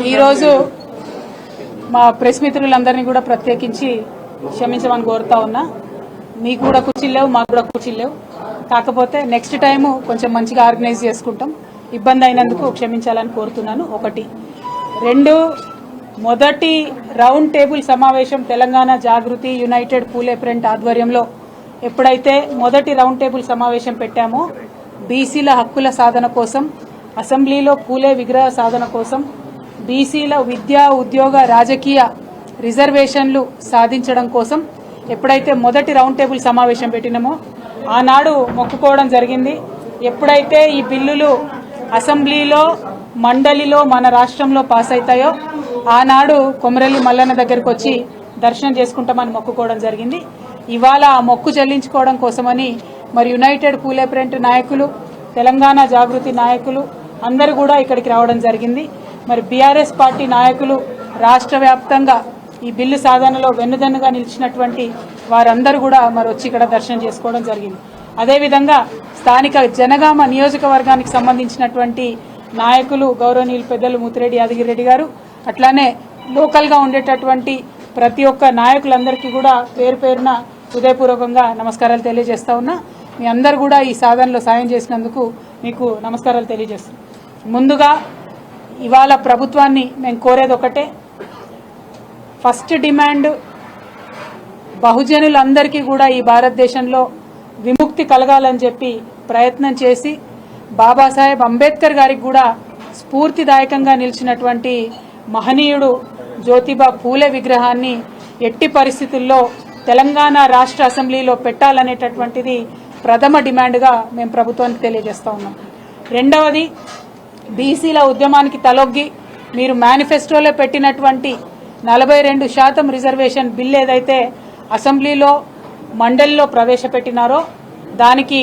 ఈరోజు మా ప్రెస్ మిత్రులందరినీ కూడా ప్రత్యేకించి క్షమించమని కోరుతా ఉన్నా. మీకు కూడా కుర్చీలు లేవు, మాకు కూడా కుర్చీలు లేవు. కాకపోతే నెక్స్ట్ టైము కొంచెం మంచిగా ఆర్గనైజ్ చేసుకుంటాం. ఇబ్బంది అయినందుకు క్షమించాలని కోరుతున్నాను. ఒకటి. రెండు, మొదటి రౌండ్ టేబుల్ సమావేశం తెలంగాణ జాగృతి యునైటెడ్ పూలే ఫ్రంట్ ఆధ్వర్యంలో ఎప్పుడైతే మొదటి రౌండ్ టేబుల్ సమావేశం పెట్టామో బీసీల హక్కుల సాధన కోసం, అసెంబ్లీలో పూలే విగ్రహ సాధన కోసం, బీసీల విద్యా ఉద్యోగ రాజకీయ రిజర్వేషన్లు సాధించడం కోసం ఎప్పుడైతే మొదటి రౌండ్ టేబుల్ సమావేశం పెట్టినామో ఆనాడు మొక్కుకోవడం జరిగింది. ఎప్పుడైతే ఈ బిల్లులు అసెంబ్లీలో మండలిలో మన రాష్ట్రంలో పాస్ అవుతాయో ఆనాడు కొమరల్లి మల్లన్న దగ్గరికి వచ్చి దర్శనం చేసుకుంటామని మొక్కుకోవడం జరిగింది. ఇవాళ ఆ మొక్కు చెల్లించుకోవడం కోసమని మరి యునైటెడ్ పూలే ఫ్రంట్ నాయకులు, తెలంగాణ జాగృతి నాయకులు అందరూ కూడా ఇక్కడికి రావడం జరిగింది. మరి బీఆర్ఎస్ పార్టీ నాయకులు రాష్ట్ర వ్యాప్తంగా ఈ బిల్లు సాధనలో వెన్నుదన్నుగా నిలిచినటువంటి వారందరూ కూడా మరి వచ్చి ఇక్కడ దర్శనం చేసుకోవడం జరిగింది. అదేవిధంగా స్థానిక జనగామ నియోజకవర్గానికి సంబంధించినటువంటి నాయకులు గౌరవనీయులు పెద్దలు ముత్తిరెడ్డి యాదగిరెడ్డి గారు, అట్లానే లోకల్గా ఉండేటటువంటి ప్రతి ఒక్క నాయకులందరికీ కూడా పేరు పేరున హృదయపూర్వకంగా నమస్కారాలు తెలియజేస్తా ఉన్నా. మీ అందరు కూడా ఈ సాధనలో సాయం చేసినందుకు మీకు నమస్కారాలు తెలియజేస్తున్నాం. ముందుగా ఇవాళ ప్రభుత్వాన్ని మేము కోరేది ఒకటే. ఫస్ట్ డిమాండ్ బహుజనులందరికీ కూడా ఈ భారతదేశంలో విముక్తి కలగాలని చెప్పి ప్రయత్నం చేసి బాబాసాహెబ్ అంబేద్కర్ గారికి కూడా స్ఫూర్తిదాయకంగా నిలిచినటువంటి మహనీయుడు జ్యోతిబా పూలే విగ్రహాన్ని ఎట్టి పరిస్థితుల్లో తెలంగాణ రాష్ట్ర అసెంబ్లీలో పెట్టాలనేటటువంటిది ప్రథమ డిమాండ్గా మేము ప్రభుత్వానికి తెలియజేస్తా ఉన్నాం. రెండవది, బీసీల ఉద్యమానికి తలొగ్గి మీరు మేనిఫెస్టోలో పెట్టినటువంటి 42% రిజర్వేషన్ బిల్ ఏదైతే అసెంబ్లీలో మండలిలో ప్రవేశపెట్టినారో దానికి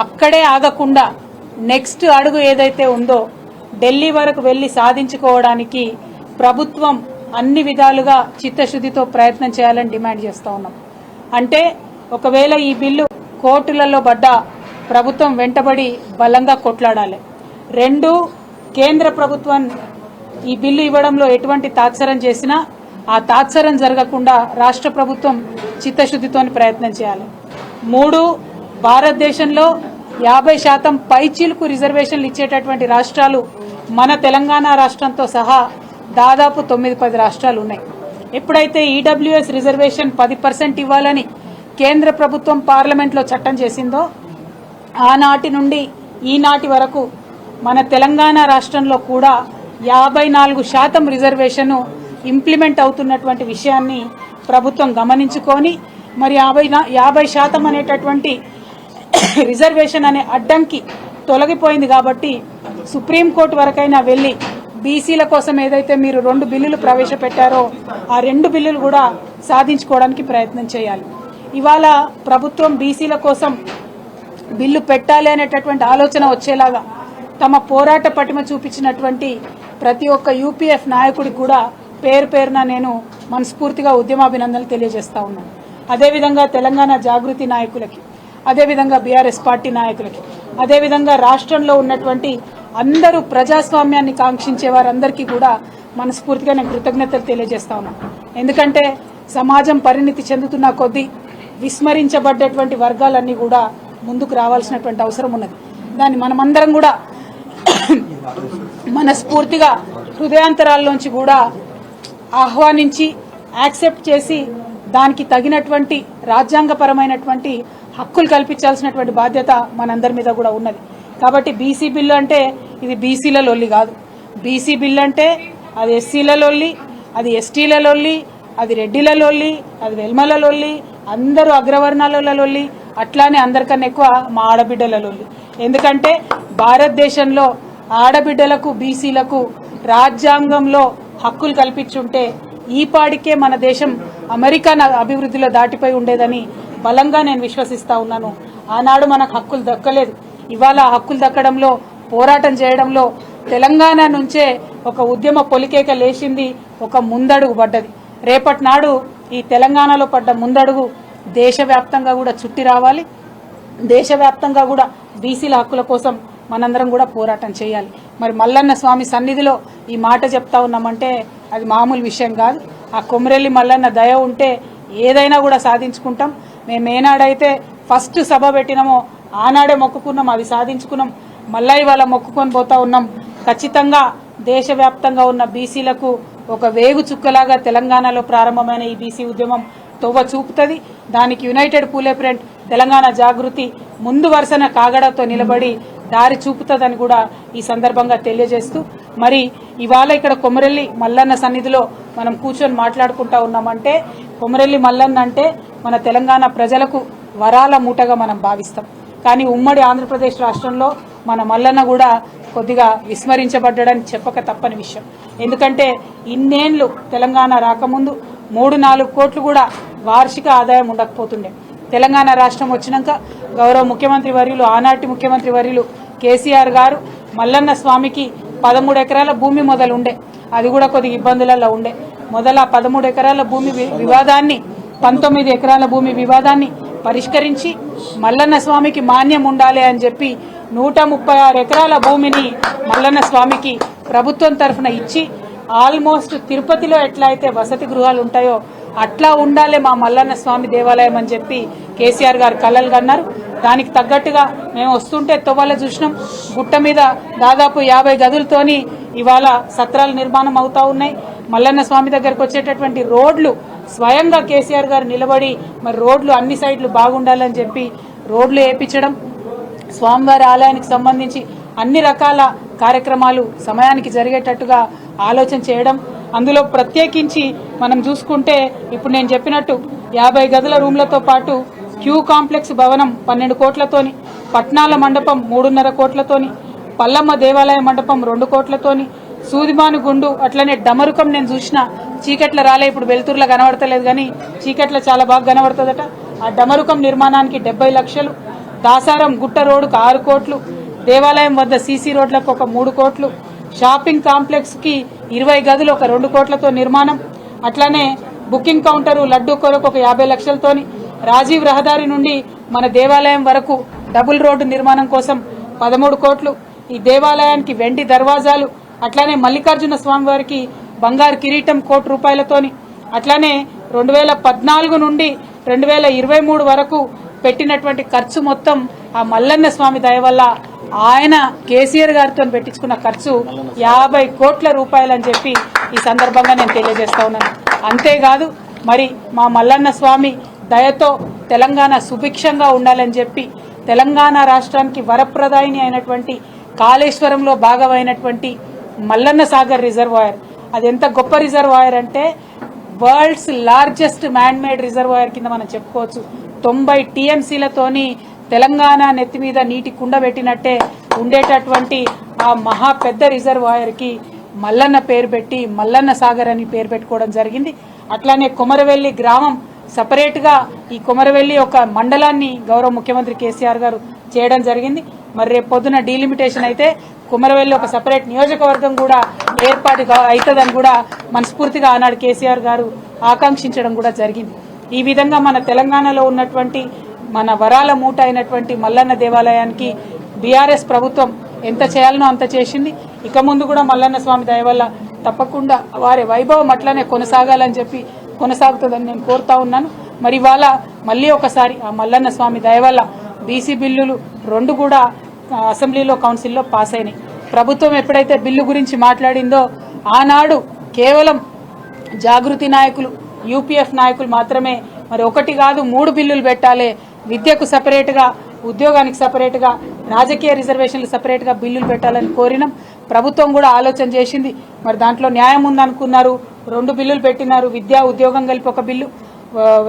అక్కడే ఆగకుండా నెక్స్ట్ అడుగు ఏదైతే ఉందో ఢిల్లీ వరకు వెళ్లి సాధించుకోవడానికి ప్రభుత్వం అన్ని విధాలుగా చిత్తశుద్ధితో ప్రయత్నం చేయాలని డిమాండ్ చేస్తూ ఉన్నాం. అంటే ఒకవేళ ఈ బిల్లు కోర్టులలో పడ్డా ప్రభుత్వం వెంటబడి బలంగా కొట్లాడాలి. రెండు, కేంద్ర ప్రభుత్వం ఈ బిల్లు ఇవ్వడంలో ఎటువంటి తాత్సరం చేసినా ఆ తాత్సరం జరగకుండా రాష్ట్ర ప్రభుత్వం చిత్తశుద్ధితో ప్రయత్నం చేయాలి. మూడు, భారతదేశంలో 50% పైచీలకు రిజర్వేషన్లు ఇచ్చేటటువంటి రాష్ట్రాలు మన తెలంగాణ రాష్ట్రంతో సహా దాదాపు 9-10 రాష్ట్రాలు ఉన్నాయి. ఎప్పుడైతే ఈడబ్ల్యూఎస్ రిజర్వేషన్ 10% ఇవ్వాలని కేంద్ర ప్రభుత్వం పార్లమెంట్లో చట్టం చేసిందో ఆనాటి నుండి ఈనాటి వరకు మన తెలంగాణ రాష్ట్రంలో కూడా 54% రిజర్వేషన్ ఇంప్లిమెంట్ అవుతున్నటువంటి విషయాన్ని ప్రభుత్వం గమనించుకొని మరి 50% అనేటటువంటి రిజర్వేషన్ అనే అడ్డంకి తొలగిపోయింది కాబట్టి సుప్రీంకోర్టు వరకైనా వెళ్ళి బీసీల కోసం ఏదైతే మీరు 2 బిల్లులు ప్రవేశపెట్టారో ఆ 2 బిల్లులు కూడా సాధించుకోవడానికి ప్రయత్నం చేయాలి. ఇవాళ ప్రభుత్వం బీసీల కోసం బిల్లు పెట్టాలి అనేటటువంటి ఆలోచన వచ్చేలాగా తమ పోరాట పటిమ చూపించినటువంటి ప్రతి ఒక్క యూపీఎఫ్ నాయకుడికి కూడా పేరు పేరున నేను మనస్ఫూర్తిగా ఉద్యమాభినందనలు తెలియజేస్తా ఉన్నాను. అదేవిధంగా తెలంగాణ జాగృతి నాయకులకి, అదేవిధంగా బీఆర్ఎస్ పార్టీ నాయకులకి, అదేవిధంగా రాష్ట్రంలో ఉన్నటువంటి అందరూ ప్రజాస్వామ్యాన్ని కాంక్షించే వారందరికీ కూడా మనస్ఫూర్తిగా నేను కృతజ్ఞతలు తెలియజేస్తా ఉన్నాను. ఎందుకంటే సమాజం పరిణితి చెందుతున్న కొద్దీ విస్మరించబడ్డటువంటి వర్గాలన్నీ కూడా ముందుకు రావాల్సినటువంటి అవసరం ఉన్నది. దాన్ని మనమందరం కూడా మనస్ఫూర్తిగా హృదయాంతరాల్లోంచి కూడా ఆహ్వానించి యాక్సెప్ట్ చేసి దానికి తగినటువంటి రాజ్యాంగపరమైనటువంటి హక్కులు కల్పించాల్సినటువంటి బాధ్యత మనందరి మీద కూడా ఉన్నది. కాబట్టి బీసీ బిల్లు అంటే ఇది బీసీల లొల్లి కాదు. బీసీ బిల్లు అంటే అది ఎస్సీల లొల్లి, అది ఎస్టీల లొల్లి, అది రెడ్డిల లొల్లి, అది వెల్మల లొల్లి, అందరూ అగ్రవర్ణాల లొల్లి, అట్లానే అందరికన్నా ఎక్కువ మా ఆడబిడ్డల లొల్లి. ఎందుకంటే భారతదేశంలో ఆడబిడ్డలకు బీసీలకు రాజ్యాంగంలో హక్కులు కల్పించుంటే ఈ పాడికే మన దేశం అమెరికా అభివృద్ధిలో దాటిపోయి ఉండేదని బలంగా నేను విశ్వసిస్తా ఉన్నాను. ఆనాడు మనకు హక్కులు దక్కలేదు. ఇవాళ హక్కులు దక్కడంలో పోరాటం చేయడంలో తెలంగాణ నుంచే ఒక ఉద్యమ పొలికేక లేచింది, ఒక ముందడుగు పడ్డది. రేపటి నాడు ఈ తెలంగాణలో పడ్డ ముందడుగు దేశవ్యాప్తంగా కూడా చుట్టి రావాలి. దేశవ్యాప్తంగా కూడా బీసీల హక్కుల కోసం మనందరం కూడా పోరాటం చేయాలి. మరి మల్లన్న స్వామి సన్నిధిలో ఈ మాట చెప్తా ఉన్నామంటే అది మామూలు విషయం కాదు. ఆ కొమరెల్లి మల్లన్న దయ ఉంటే ఏదైనా కూడా సాధించుకుంటాం. మేము ఏనాడైతే ఫస్ట్ సభ పెట్టినామో ఆనాడే మొక్కుకున్నాం, అవి సాధించుకున్నాం. మళ్ళీ ఇవాళ మొక్కుకొని పోతా ఉన్నాం. ఖచ్చితంగా దేశవ్యాప్తంగా ఉన్న బీసీలకు ఒక వేగు చుక్కలాగా తెలంగాణలో ప్రారంభమైన ఈ బీసీ ఉద్యమం తోవ చూపుతుంది. దానికి యునైటెడ్ పూలే ఫ్రంట్ తెలంగాణ జాగృతి ముందు వరుసన కాగడతో నిలబడి దారి చూపుతుందని కూడా ఈ సందర్భంగా తెలియజేస్తూ, మరి ఇవాళ ఇక్కడ కొమరెల్లి మల్లన్న సన్నిధిలో మనం కూర్చొని మాట్లాడుకుంటా ఉన్నామంటే కొమరెల్లి మల్లన్న అంటే మన తెలంగాణ ప్రజలకు వరాల మూటగా మనం భావిస్తాం. కానీ ఉమ్మడి ఆంధ్రప్రదేశ్ రాష్ట్రంలో మన మల్లన్న కూడా కొద్దిగా విస్మరించబడ్డాడని చెప్పక తప్పని విషయం. ఎందుకంటే ఇన్నేళ్లు తెలంగాణ రాకముందు 3-4 కోట్లు కూడా వార్షిక ఆదాయం ఉండకపోతుండే. తెలంగాణ రాష్ట్రం వచ్చినాక గౌరవ ముఖ్యమంత్రి వర్యులు, ఆనాటి ముఖ్యమంత్రి వర్యులు కేసీఆర్ గారు మల్లన్న స్వామికి 13 ఎకరాల భూమి మొదలు ఉండే, అది కూడా కొద్దిగా ఇబ్బందులలో ఉండే. మొదల 13 ఎకరాల భూమి వివాదాన్ని 19 ఎకరాల భూమి వివాదాన్ని పరిష్కరించి మల్లన్న స్వామికి మాన్యం ఉండాలి అని చెప్పి 136 ఎకరాల భూమిని మల్లన్న స్వామికి ప్రభుత్వం తరఫున ఇచ్చి ఆల్మోస్ట్ తిరుపతిలో ఎట్లా అయితే వసతి గృహాలు ఉంటాయో అట్లా ఉండాలి మా మల్లన్న స్వామి దేవాలయం అని చెప్పి కేసీఆర్ గారు కలలు కన్నారు. దానికి తగ్గట్టుగా మేము వస్తుంటే తొవ్వల చూసినాం. గుట్ట మీద దాదాపు 50 గదులతోని ఇవాళ సత్రాల నిర్మాణం అవుతా ఉన్నాయి. మల్లన్న స్వామి దగ్గరకు వచ్చేటటువంటి రోడ్లు స్వయంగా కేసీఆర్ గారు నిలబడి మరి రోడ్లు అన్ని సైడ్లు బాగుండాలని చెప్పి రోడ్లు వేయించడం, స్వామివారి ఆలయానికి సంబంధించి అన్ని రకాల కార్యక్రమాలు సమయానికి జరిగేటట్టుగా ఆలోచన చేయడం. అందులో ప్రత్యేకించి మనం చూసుకుంటే ఇప్పుడు నేను చెప్పినట్టు 50 గదుల రూమ్లతో పాటు క్యూ కాంప్లెక్స్ భవనం 12 కోట్లతోని, పట్నాల మండపం 3.5 కోట్లతోని, పల్లమ్మ దేవాలయ మండపం 2 కోట్లతోని, సూదిమాను గుండు అట్లనే డమరుకం నేను చూసిన చీకట్ల రాలే, ఇప్పుడు వెలుతురులో కనబడతలేదు కానీ చీకట్ల చాలా బాగా కనబడుతుందట. ఆ డమరుకం నిర్మాణానికి 70 లక్షలు, దాసారం గుట్ట రోడ్డుకు 6 కోట్లు, దేవాలయం వద్ద సీసీ రోడ్లకు ఒక 3 కోట్లు, షాపింగ్ కాంప్లెక్స్ కి 20 గదులు ఒక 2 కోట్లతో నిర్మాణం, అట్లానే బుకింగ్ కౌంటరు లడ్డూ కొరకు ఒక 50 లక్షలతోని, రాజీవ్ రహదారి నుండి మన దేవాలయం వరకు డబుల్ రోడ్డు నిర్మాణం కోసం 13 కోట్లు, ఈ దేవాలయానికి వెండి దర్వాజాలు, అట్లానే మల్లికార్జున స్వామి వారికి బంగారు కిరీటం 1 కోటి రూపాయలతోని, అట్లానే 2014 నుండి 2023 వరకు పెట్టినటువంటి ఖర్చు మొత్తం ఆ మల్లన్న స్వామి దయ వల్ల ఆయన కేసీఆర్ గారితో పెట్టించుకున్న ఖర్చు 50 కోట్ల రూపాయలు అని చెప్పి ఈ సందర్భంగా నేను తెలియజేస్తా ఉన్నాను. అంతేకాదు మరి మా మల్లన్న స్వామి దయతో తెలంగాణ సుభిక్షంగా ఉండాలని చెప్పి తెలంగాణ రాష్ట్రానికి వరప్రదాయిని అయినటువంటి కాళేశ్వరంలో భాగమైనటువంటి మల్లన్న సాగర్ రిజర్వాయర్, అది ఎంత గొప్ప రిజర్వాయర్ అంటే world's largest man made reservoir కింద మనం చెప్పుకోవచ్చు. 90 టీఎంసీలతోని తెలంగాణ నెత్తి మీద నీటి కుండ పెట్టినట్టే ఉండేటటువంటి ఆ మహా పెద్ద రిజర్వాయర్కి మల్లన్న పేరు పెట్టి మల్లన్న సాగర్ అని పేరు పెట్టుకోవడం జరిగింది. అట్లానే కొమరవెల్లి గ్రామం సపరేట్గా ఈ కొమరవెల్లి ఒక మండలాన్ని గౌరవ ముఖ్యమంత్రి కేసీఆర్ గారు చేయడం జరిగింది. మరి రేపు పొద్దున డీలిమిటేషన్ అయితే కొమరవెల్లి ఒక సపరేట్ నియోజకవర్గం కూడా ఏర్పాటు అవుతుందని కూడా మనస్ఫూర్తిగా ఆనాడు కేసీఆర్ గారు ఆకాంక్షించడం కూడా జరిగింది. ఈ విధంగా మన తెలంగాణలో ఉన్నటువంటి మన వరాల మూట అయినటువంటి మల్లన్న దేవాలయానికి బీఆర్ఎస్ ప్రభుత్వం ఎంత చేయాలనో అంత చేసింది. ఇక ముందు కూడా మల్లన్న స్వామి దయ వల్ల తప్పకుండా వారి వైభవం అట్లనే కొనసాగాలని చెప్పి కొనసాగుతుందని నేను కోరుతా ఉన్నాను. మరి ఇవాళ మళ్ళీ ఒకసారి ఆ మల్లన్న స్వామి దయ వల్ల బీసీ బిల్లులు 2 కూడా అసెంబ్లీలో కౌన్సిల్లో పాస్ అయినాయి. ప్రభుత్వం ఎప్పుడైతే బిల్లు గురించి మాట్లాడిందో ఆనాడు కేవలం జాగృతి నాయకులు, యూపీఎఫ్ నాయకులు మాత్రమే మరి 1 కాదు 3 బిల్లులు పెట్టాలి, విద్యకు సపరేట్గా, ఉద్యోగానికి సపరేట్గా, రాజకీయ రిజర్వేషన్లు సపరేట్గా బిల్లులు పెట్టాలని కోరినాం. ప్రభుత్వం కూడా ఆలోచన చేసింది. మరి దాంట్లో న్యాయం ఉందనుకున్నారు, 2 బిల్లులు పెట్టినారు. విద్యా ఉద్యోగం కలిపి 1 బిల్లు,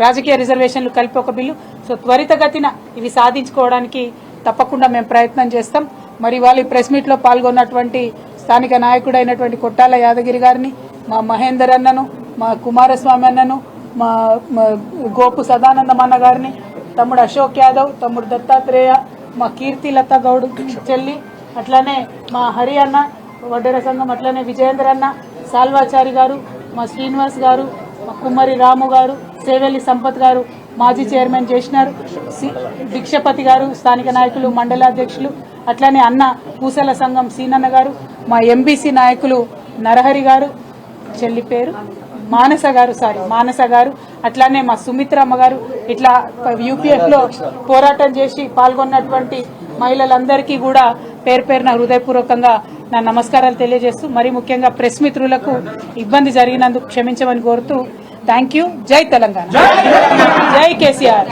రాజకీయ రిజర్వేషన్లు కలిపి 1 బిల్లు. సో త్వరితగతిన ఇవి సాధించుకోవడానికి తప్పకుండా మేము ప్రయత్నం చేస్తాం. మరి వాళ్ళు ఈ ప్రెస్ మీట్లో పాల్గొన్నటువంటి స్థానిక నాయకుడైనటువంటి కొట్టాల యాదగిరి గారిని, మా మహేందర్ అన్నను, మా కుమారస్వామి అన్నను, మా గోపు సదానందం అన్న గారిని, తమ్ముడు అశోక్ యాదవ్, తమ్ముడు దత్తాత్రేయ, మా కీర్తి లత గౌడ్ చెల్లి, అట్లానే మా హరి అన్న వడ్డెర సంఘం, అట్లనే విజయేంద్ర అన్న, సాల్వాచారి గారు, మా శ్రీనివాస్ గారు, మా కుమ్మరి రాము గారు, సేవెల్లి సంపత్ గారు, మాజీ చైర్మన్ చేసినారు, భిక్షపతి గారు స్థానిక నాయకులు, మండలాధ్యక్షులు, అట్లానే అన్న పూసల సంఘం సీనన్న గారు, మా ఎంబీసీ నాయకులు నరహరి గారు, చెల్లి పేరు మానస గారు, అట్లానే మా సుమిత్రమ్మ గారు, ఇట్లా యూపీఎఫ్ లో పోరాటం చేసి పాల్గొన్నటువంటి మహిళలందరికీ కూడా పేరు పేరున హృదయపూర్వకంగా నా నమస్కారాలు తెలియజేస్తూ, మరి ముఖ్యంగా ప్రెస్ మిత్రులకు ఇబ్బంది జరిగినందుకు క్షమించమని కోరుతూ థ్యాంక్ యూ. జై తెలంగాణ, జై కేసీఆర్,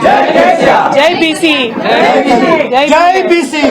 జై బీసీ, జై బీసీ.